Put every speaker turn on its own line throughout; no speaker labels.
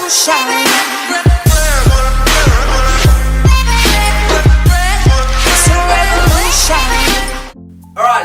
Alright,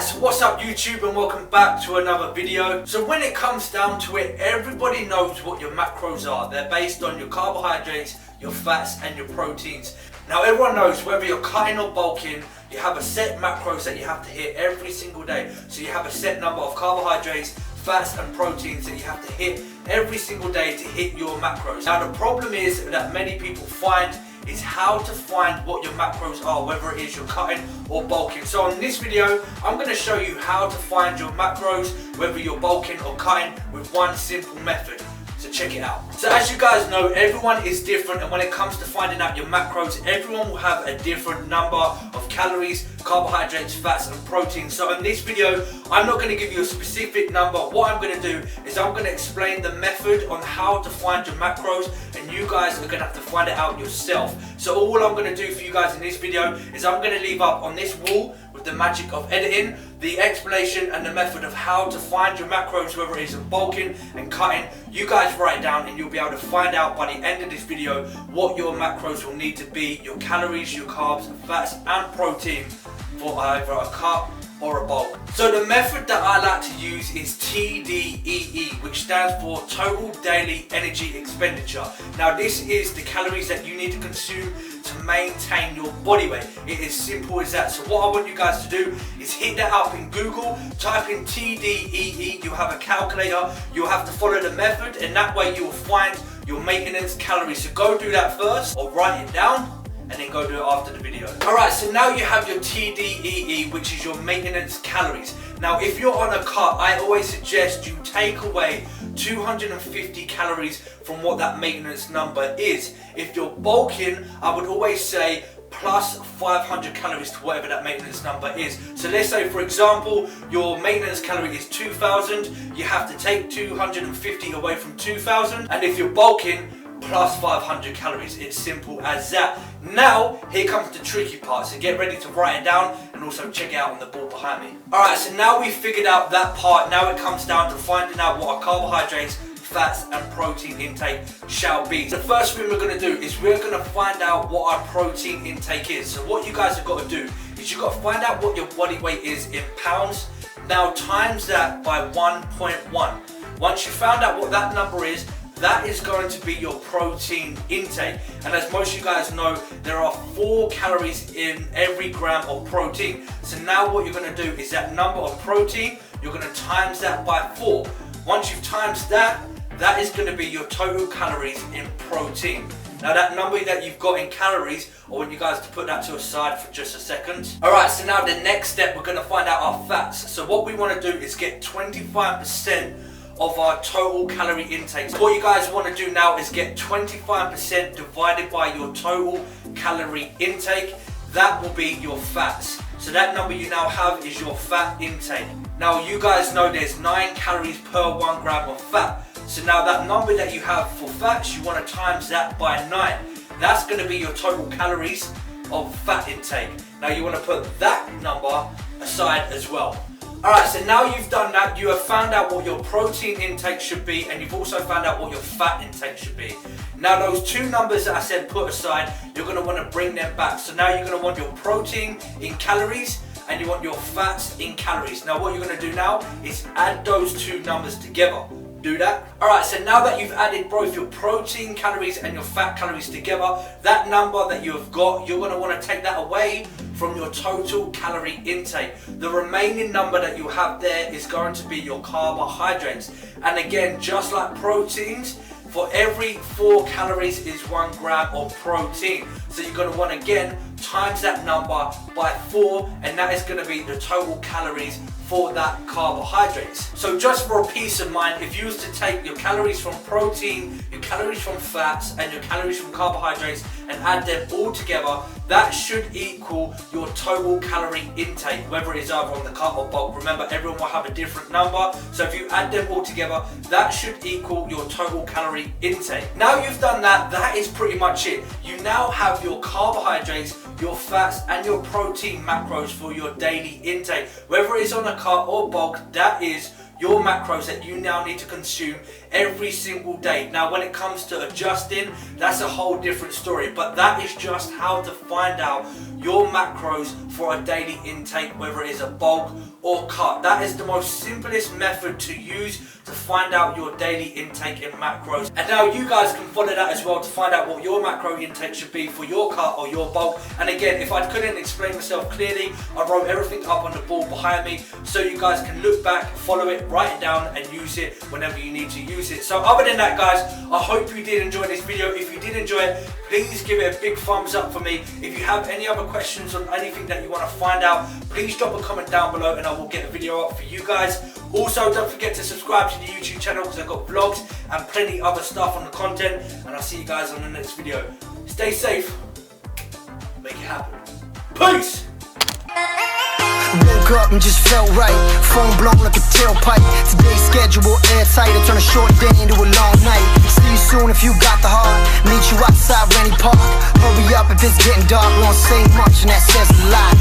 so what's up YouTube, and welcome back to another video. So when it comes down to it, everybody knows what your macros are. They're based on your carbohydrates, your fats and your proteins. Now everyone knows whether you're cutting or bulking, you have a set macros that you have to hit every single day. So you have a set number of carbohydrates, fats and proteins that you have to hit every single day to hit your macros. Now the problem is that many people find is how to find what your macros are, whether it is you're cutting or bulking. So in this video, I'm going to show you how to find your macros, whether you're bulking or cutting, with one simple method. So check it out. So as you guys know, everyone is different, and when it comes to finding out your macros, everyone will have a different number of calories, carbohydrates, fats and proteins. So in this video, I'm not going to give you a specific number. What I'm going to do is I'm going to explain the method on how to find your macros, and you guys are going to have to find it out yourself. So all I'm going to do for you guys in this video is I'm going to leave up on this wall, with the magic of editing, the explanation and the method of how to find your macros, whether it is bulking and cutting. You guys write it down and you'll be able to find out by the end of this video what your macros will need to be, your calories, your carbs, fats and protein for either a cut or a bulk. So the method that I like to use is TDEE, which stands for Total Daily Energy Expenditure. Now this is the calories that you need to consume to maintain your body weight. It is simple as that. So what I want you guys to do is hit that up in Google, type in TDEE, you'll have a calculator, you'll have to follow the method, and that way you'll find your maintenance calories. So go do that first, or write it down, and then go do it after the video. Alright, so now you have your TDEE, which is your maintenance calories. Now if you're on a cut, I always suggest you take away 250 calories from what that maintenance number is. If you're bulking, I would always say plus 500 calories to whatever that maintenance number is. So let's say for example, your maintenance calorie is 2000, you have to take 250 away from 2000, and if you're bulking, plus 500 calories. It's simple as that. Now, here comes the tricky part, so get ready to write it down and also check it out on the board behind me. Alright, so now we've figured out that part, now it comes down to finding out what our carbohydrates, fats and protein intake shall be. The first thing we're going to do is we're going to find out what our protein intake is. So what you guys have got to do is you've got to find out what your body weight is in pounds. Now times that by 1.1. Once you found out what that number is, that is going to be your protein intake. And as most of you guys know, there are 4 calories in every gram of protein. So now what you're going to do is that number of protein, you're going to times that by 4. Once you've times that, that is going to be your total calories in protein. Now that number that you've got in calories, I want you guys to put that to a side for just a second. Alright, so now the next step, we're going to find out our fats. So what we want to do is get 25% of our total calorie intake. So what you guys want to do now is get 25% divided by your total calorie intake. That will be your fats. So that number you now have is your fat intake. Now you guys know there's 9 calories per 1 gram of fat. So now that number that you have for fats, you want to times that by 9. That's going to be your total calories of fat intake. Now you want to put that number aside as well. Alright, so now you've done that, you have found out what your protein intake should be, and you've also found out what your fat intake should be. Now those 2 numbers that I said put aside, you're going to want to bring them back. So now you're going to want your protein in calories, and you want your fats in calories. Now what you're going to do now is add those 2 numbers together. Do that. Alright, so now that you've added both your protein calories and your fat calories together, that number that you have got, you're going to want to take that away from your total calorie intake. The remaining number that you have there is going to be your carbohydrates. And again, just like proteins, for every 4 calories is 1 gram of protein. So you're going to want to again times that number by 4, and that is going to be the total calories for that carbohydrates. So just for a peace of mind, if you was to take your calories from protein, your calories from fats and your calories from carbohydrates and add them all together, that should equal your total calorie intake, whether it is either on the cut or bulk. Remember, everyone will have a different number, so if you add them all together, that should equal your total calorie intake. Now you've done that, that is pretty much it. You now have your carbohydrates, your fats and your protein macros for your daily intake. Whether it's on a cut or bulk, that is your macros that you now need to consume every single day. Now when it comes to adjusting, that's a whole different story, but that is just how to find out your macros for a daily intake, whether it is a bulk or cut. That is the most simplest method to use to find out your daily intake and macros. And now you guys can follow that as well to find out what your macro intake should be for your cut or your bulk. And again, if I couldn't explain myself clearly, I wrote everything up on the board behind me so you guys can look back, follow it, write it down and use it whenever you need to use it. So other than that guys, I hope you did enjoy this video. If you did enjoy it, please give it a big thumbs up for me. If you have any other questions on anything that you want to find out, please drop a comment down below and I will get a video up for you guys. Also, don't forget to subscribe to the YouTube channel because I've got vlogs and plenty other stuff on the content. And I'll see you guys on the next video. Stay safe. Make it happen. Peace!
Woke up and just felt right. Phone blown like a tailpipe. Today's schedule airtight. I turn a short day into a long night. See you soon if you got the heart. Meet you outside Rennie Park. Hurry up if it's getting dark. Won't say much and that says a lot.